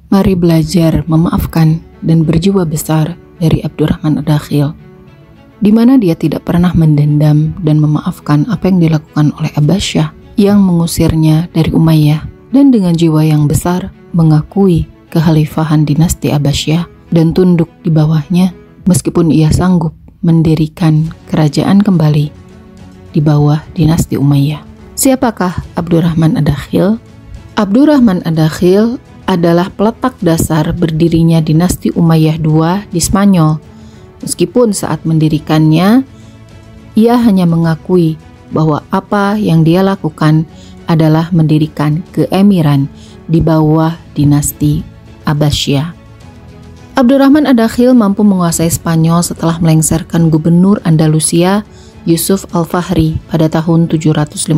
Mari belajar memaafkan dan berjiwa besar dari Abdurrahman Ad-Dakhil, di mana dia tidak pernah mendendam dan memaafkan apa yang dilakukan oleh Abbasiyah yang mengusirnya dari Umayyah, dan dengan jiwa yang besar mengakui kekhalifahan dinasti Abbasiyah dan tunduk di bawahnya meskipun ia sanggup mendirikan kerajaan kembali di bawah dinasti Umayyah. Siapakah Abdurrahman Ad-Dakhil? Abdurrahman Ad-Dakhil adalah peletak dasar berdirinya dinasti Umayyah II di Spanyol. Meskipun saat mendirikannya, ia hanya mengakui bahwa apa yang dia lakukan adalah mendirikan keemiran di bawah dinasti Abbasiyah. Abdurrahman Ad-Dakhil mampu menguasai Spanyol setelah melengsarkan gubernur Andalusia Yusuf Al-Fahri pada tahun 756.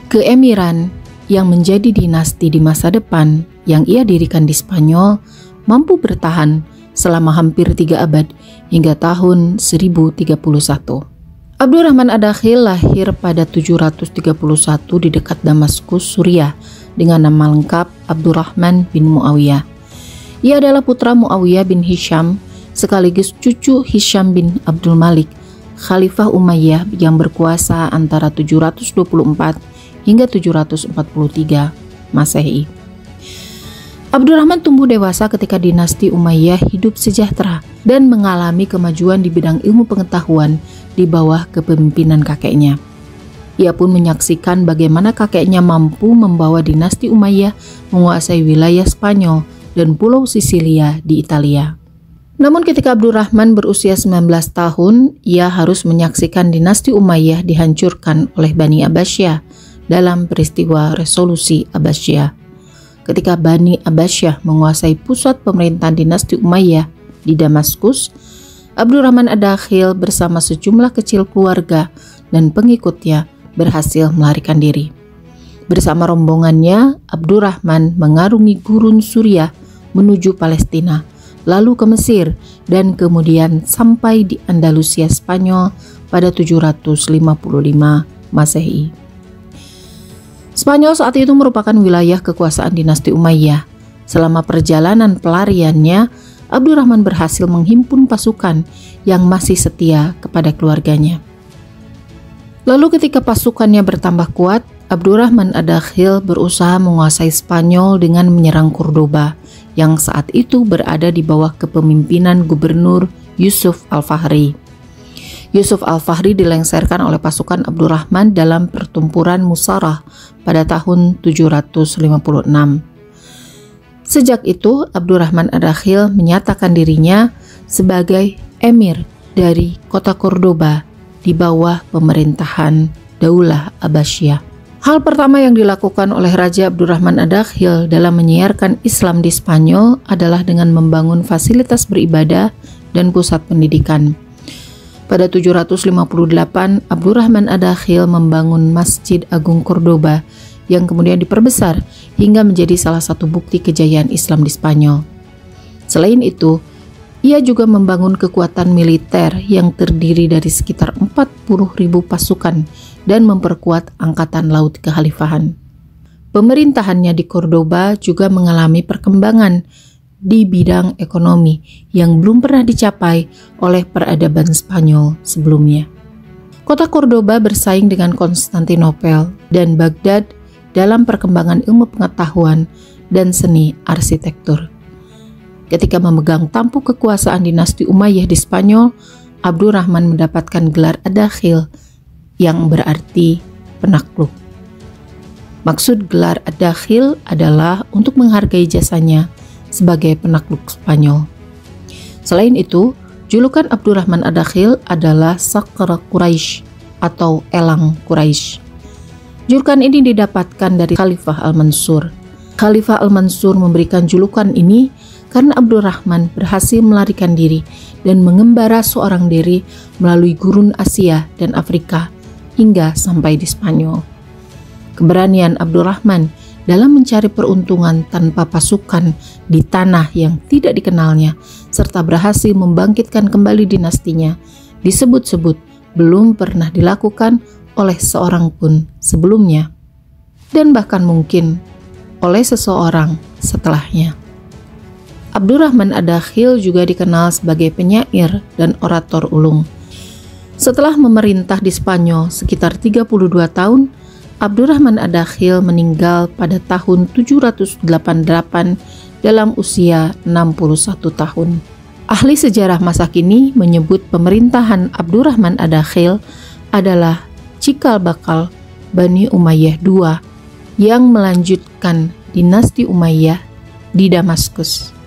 Keemiran yang menjadi dinasti di masa depan yang ia dirikan di Spanyol mampu bertahan selama hampir 3 abad hingga tahun 1031. Abdurrahman Ad-Dakhil lahir pada 731 di dekat Damaskus, Suriah dengan nama lengkap Abdurrahman bin Muawiyah. Ia adalah putra Muawiyah bin Hisham sekaligus cucu Hisham bin Abdul Malik, Khalifah Umayyah yang berkuasa antara 724 hingga 743 Masehi. Abdurrahman tumbuh dewasa ketika dinasti Umayyah hidup sejahtera dan mengalami kemajuan di bidang ilmu pengetahuan di bawah kepemimpinan kakeknya. Ia pun menyaksikan bagaimana kakeknya mampu membawa dinasti Umayyah menguasai wilayah Spanyol dan pulau Sisilia di Italia. Namun ketika Abdurrahman berusia 19 tahun, ia harus menyaksikan dinasti Umayyah dihancurkan oleh Bani Abbasiyah dalam peristiwa resolusi Abbasiyah. Ketika Bani Abbasiyah menguasai pusat pemerintahan dinasti Umayyah di Damaskus, Abdurrahman Ad-Dakhil bersama sejumlah kecil keluarga dan pengikutnya berhasil melarikan diri. Bersama rombongannya, Abdurrahman mengarungi gurun Suriah menuju Palestina, lalu ke Mesir, dan kemudian sampai di Andalusia Spanyol pada 755 Masehi. Spanyol saat itu merupakan wilayah kekuasaan dinasti Umayyah. Selama perjalanan pelariannya, Abdurrahman berhasil menghimpun pasukan yang masih setia kepada keluarganya. Lalu ketika pasukannya bertambah kuat, Abdurrahman Ad-Dakhil berusaha menguasai Spanyol dengan menyerang Cordoba yang saat itu berada di bawah kepemimpinan Gubernur Yusuf Al-Fahri. Yusuf Al-Fahri dilengsarkan oleh pasukan Abdurrahman dalam pertempuran Musarah pada tahun 756. Sejak itu, Abdurrahman Ad-Dakhil menyatakan dirinya sebagai emir dari kota Cordoba di bawah pemerintahan Daulah Abbasiyah. Hal pertama yang dilakukan oleh Raja Abdurrahman Ad-Dakhil dalam menyiarkan Islam di Spanyol adalah dengan membangun fasilitas beribadah dan pusat pendidikan. Pada 758, Abdurrahman Ad-Dakhil membangun Masjid Agung Cordoba yang kemudian diperbesar hingga menjadi salah satu bukti kejayaan Islam di Spanyol. Selain itu, ia juga membangun kekuatan militer yang terdiri dari sekitar 40.000 pasukan dan memperkuat angkatan laut kekhalifahan. Pemerintahannya di Cordoba juga mengalami perkembangan di bidang ekonomi yang belum pernah dicapai oleh peradaban Spanyol sebelumnya. Kota Cordoba bersaing dengan Konstantinopel dan Baghdad dalam perkembangan ilmu pengetahuan dan seni arsitektur. Ketika memegang tampuk kekuasaan dinasti Umayyah di Spanyol, Abdurrahman mendapatkan gelar Ad-Dakhil yang berarti penakluk. Maksud gelar Ad-Dakhil adalah untuk menghargai jasanya sebagai penakluk Spanyol. Selain itu, julukan Abdurrahman Ad-Dakhil adalah Sakra Quraisy atau Elang Quraisy. Julukan ini didapatkan dari Khalifah Al-Mansur. Khalifah Al-Mansur memberikan julukan ini karena Abdurrahman berhasil melarikan diri dan mengembara seorang diri melalui gurun Asia dan Afrika hingga sampai di Spanyol. Keberanian Abdurrahman dalam mencari peruntungan tanpa pasukan di tanah yang tidak dikenalnya, serta berhasil membangkitkan kembali dinastinya, disebut-sebut belum pernah dilakukan oleh seorang pun sebelumnya, dan bahkan mungkin oleh seseorang setelahnya. Abdurrahman Ad-Dakhil juga dikenal sebagai penyair dan orator ulung. Setelah memerintah di Spanyol sekitar 32 tahun, Abdurrahman Ad-Dakhil meninggal pada tahun 788 dalam usia 61 tahun. Ahli sejarah masa kini menyebut pemerintahan Abdurrahman Ad-Dakhil adalah cikal bakal Bani Umayyah II yang melanjutkan dinasti Umayyah di Damaskus.